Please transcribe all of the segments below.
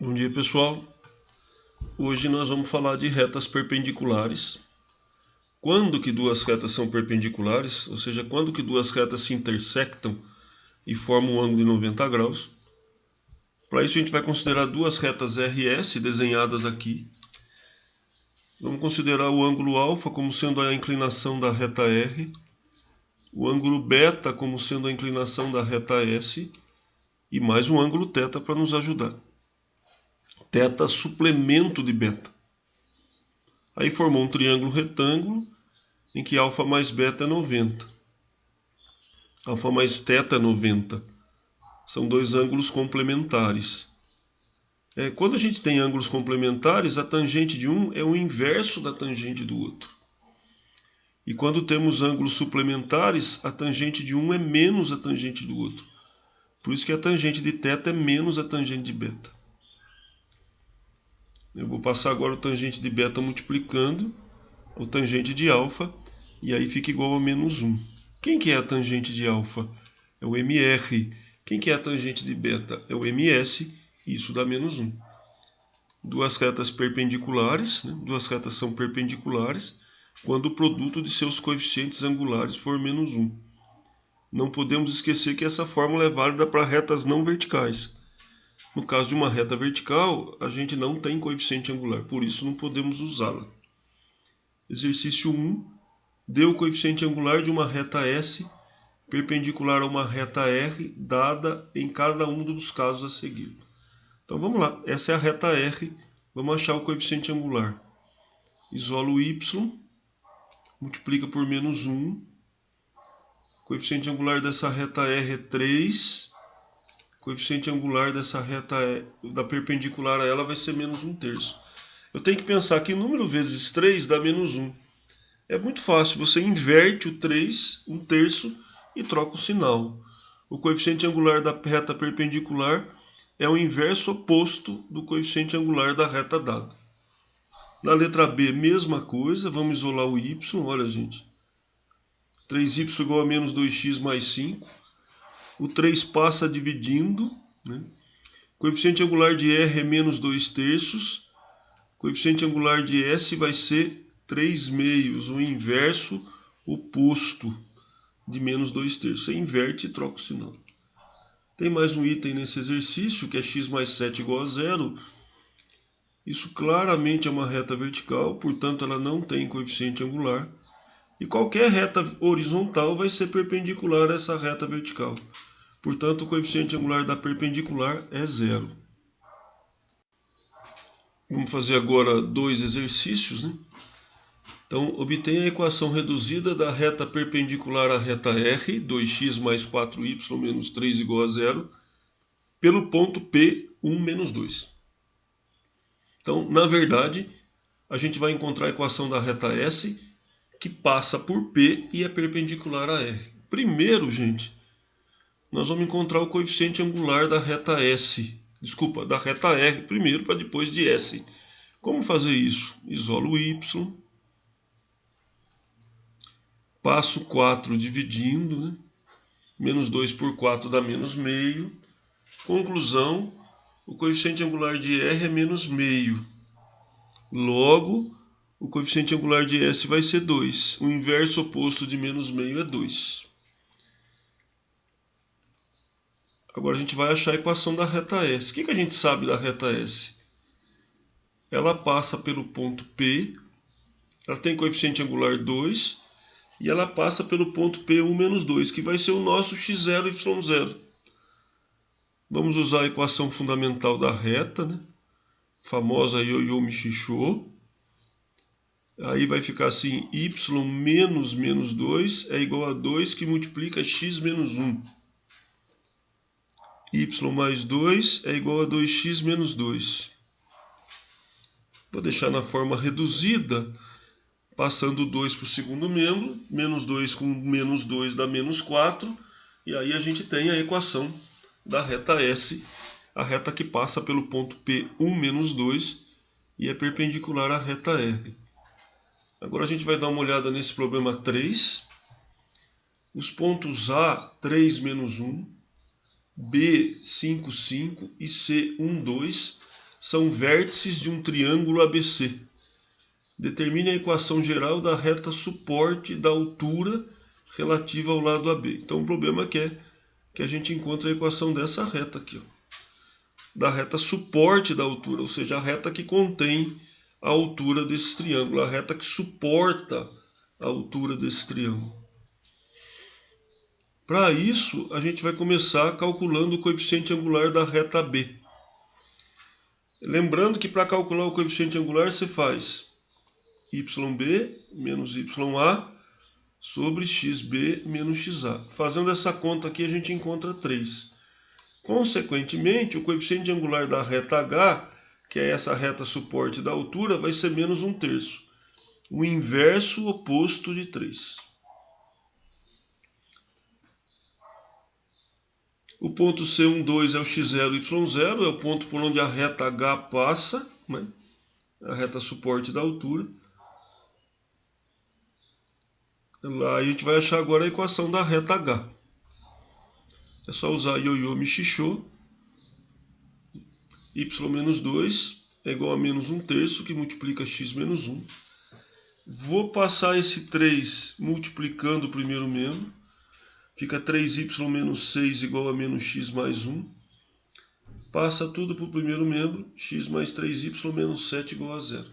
Bom dia, pessoal. Hoje nós vamos falar de retas perpendiculares. Quando que duas retas são perpendiculares, ou seja, quando que duas retas se intersectam e formam um ângulo de 90 graus. Para isso a gente vai considerar duas retas RS desenhadas aqui. Vamos considerar o ângulo alfa como sendo a inclinação da reta R, o ângulo beta como sendo a inclinação da reta S e mais um ângulo θ para nos ajudar. Θ suplemento de beta. Aí formou um triângulo retângulo em que alfa mais beta é 90. Alfa mais θ é 90. São dois ângulos complementares. Quando a gente tem ângulos complementares, a tangente de um é o inverso da tangente do outro. E quando temos ângulos suplementares, a tangente de um é menos a tangente do outro. Por isso que a tangente de θ é menos a tangente de beta. Eu vou passar agora o tangente de beta multiplicando o tangente de alfa, e aí fica igual a menos 1. Quem que é a tangente de alfa? É o MR. Quem que é a tangente de beta? É o MS, e isso dá menos 1. Duas retas perpendiculares, duas retas são perpendiculares quando o produto de seus coeficientes angulares for menos 1. Não podemos esquecer que essa fórmula é válida para retas não verticais. No caso de uma reta vertical, a gente não tem coeficiente angular, por isso não podemos usá-la. Exercício 1. Dê o coeficiente angular de uma reta S perpendicular a uma reta R, dada em cada um dos casos a seguir. Então vamos lá, essa é a reta R, vamos achar o coeficiente angular. Isola o Y, multiplica por menos 1. O coeficiente angular dessa reta R é 3. O coeficiente angular dessa reta da perpendicular a ela vai ser menos 1/3. Eu tenho que pensar que número vezes 3 dá menos 1. É muito fácil, você inverte o 3, 1/3, e troca o sinal. O coeficiente angular da reta perpendicular é o inverso oposto do coeficiente angular da reta dada. Na letra B, mesma coisa, vamos isolar o y, olha gente. 3y igual a menos 2x mais 5. O 3 passa dividindo, O coeficiente angular de R é menos 2/3. O coeficiente angular de S vai ser 3/2, o inverso oposto de menos 2/3. Você inverte e troca o sinal. Tem mais um item nesse exercício, que é x mais 7 igual a 0. Isso claramente é uma reta vertical, portanto ela não tem coeficiente angular. E qualquer reta horizontal vai ser perpendicular a essa reta vertical. Portanto, o coeficiente angular da perpendicular é 0. Vamos fazer agora dois exercícios, Então, obtenha a equação reduzida da reta perpendicular à reta R, 2x mais 4y menos 3 igual a 0, pelo ponto P, 1 menos 2. Então, na verdade, a gente vai encontrar a equação da reta S, que passa por P e é perpendicular a R. Primeiro, gente, nós vamos encontrar o coeficiente angular da reta S. Desculpa, da reta R primeiro, para depois de S. Como fazer isso? Isola o Y. Passo 4 dividindo, Menos 2 por 4 dá menos meio. Conclusão, o coeficiente angular de R é menos meio. Logo, o coeficiente angular de S vai ser 2. O inverso oposto de menos meio é 2. Agora a gente vai achar a equação da reta S. O que a gente sabe da reta S? Ela passa pelo ponto P, ela tem coeficiente angular 2, e ela passa pelo ponto P1 menos 2, que vai ser o nosso x0, y0. Vamos usar a equação fundamental da reta, famosa Yo-Yo Michichou. Aí vai ficar assim, y menos menos 2 é igual a 2 que multiplica x menos 1. Y mais 2 é igual a 2x menos 2. Vou deixar na forma reduzida, passando 2 para o segundo membro, menos 2 com menos 2 dá menos 4, e aí a gente tem a equação da reta S, a reta que passa pelo ponto P1 menos 2 e é perpendicular à reta R. Agora a gente vai dar uma olhada nesse problema 3. Os pontos A, 3 menos 1, B, 5, 5 e C, 1, 2 são vértices de um triângulo ABC. Determine a equação geral da reta suporte da altura relativa ao lado AB. Então o problema é que a gente encontra a equação dessa reta aqui, ó, da reta suporte da altura, ou seja, a reta que contém a altura desse triângulo, a reta que suporta a altura desse triângulo. Para isso, a gente vai começar calculando o coeficiente angular da reta B. Lembrando que para calcular o coeficiente angular você faz YB menos YA sobre XB menos XA. Fazendo essa conta aqui a gente encontra 3. Consequentemente, o coeficiente angular da reta H, que é essa reta suporte da altura, vai ser menos 1/3. O inverso oposto de 3. O ponto C12 é o x0, y0, é o ponto por onde a reta H passa, né? A reta suporte da altura. Lá a gente vai achar agora a equação da reta H. É só usar ioiô michichô. Y menos 2 é igual a menos 1/3, que multiplica x menos 1. Vou passar esse 3 multiplicando o primeiro membro. Fica 3y menos 6 igual a menos x mais 1. Passa tudo para o primeiro membro. X mais 3y menos 7 igual a 0.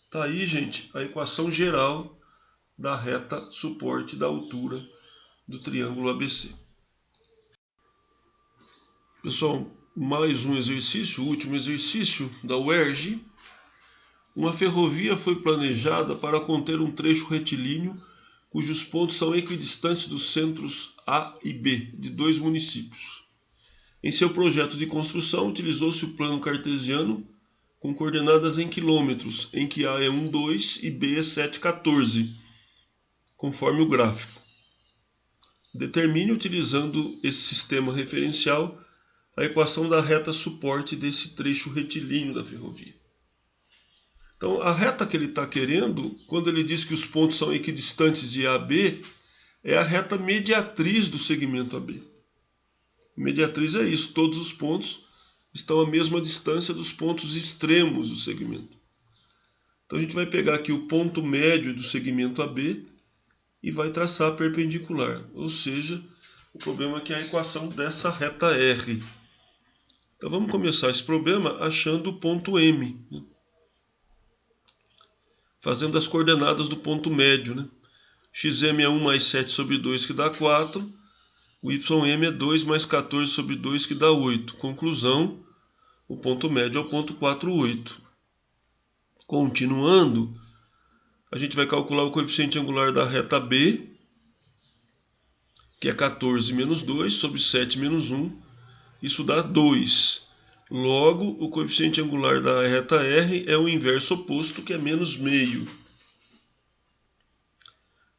Está aí, gente, a equação geral da reta suporte da altura do triângulo ABC. Pessoal, mais um exercício, o último exercício da UERJ. Uma ferrovia foi planejada para conter um trecho retilíneo cujos pontos são equidistantes dos centros A e B de 2 municípios. Em seu projeto de construção, utilizou-se o plano cartesiano com coordenadas em quilômetros, em que A é 1,2 e B é 7,14, conforme o gráfico. Determine, utilizando esse sistema referencial, a equação da reta suporte desse trecho retilíneo da ferrovia. Então, a reta que ele está querendo, quando ele diz que os pontos são equidistantes de A a B, é a reta mediatriz do segmento AB. Mediatriz é isso, todos os pontos estão à mesma distância dos pontos extremos do segmento. Então, a gente vai pegar aqui o ponto médio do segmento AB e vai traçar a perpendicular, ou seja, o problema é que é a equação dessa reta R. Então vamos começar esse problema achando o ponto M, né? Fazendo as coordenadas do ponto médio, né? Xm é 1 mais 7 sobre 2, que dá 4. O Ym é 2 mais 14 sobre 2, que dá 8. Conclusão, o ponto médio é o ponto 4, 8. Continuando, a gente vai calcular o coeficiente angular da reta B, que é 14 menos 2 sobre 7 menos 1. Isso dá 2. Logo, o coeficiente angular da reta R é o inverso oposto, que é menos meio.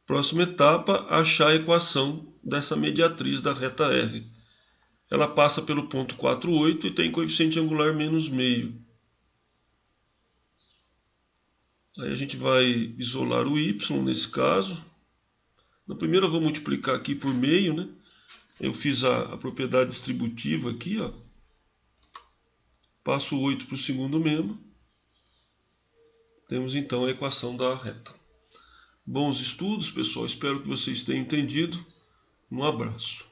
Próxima etapa, achar a equação dessa mediatriz da reta R. Ela passa pelo ponto 4, 8 e tem coeficiente angular menos meio. Aí a gente vai isolar o y nesse caso. Na primeira eu vou multiplicar aqui por meio, né? Eu fiz a propriedade distributiva aqui, ó. Passo 8 para o segundo membro. Temos então a equação da reta. Bons estudos, pessoal. Espero que vocês tenham entendido. Um abraço.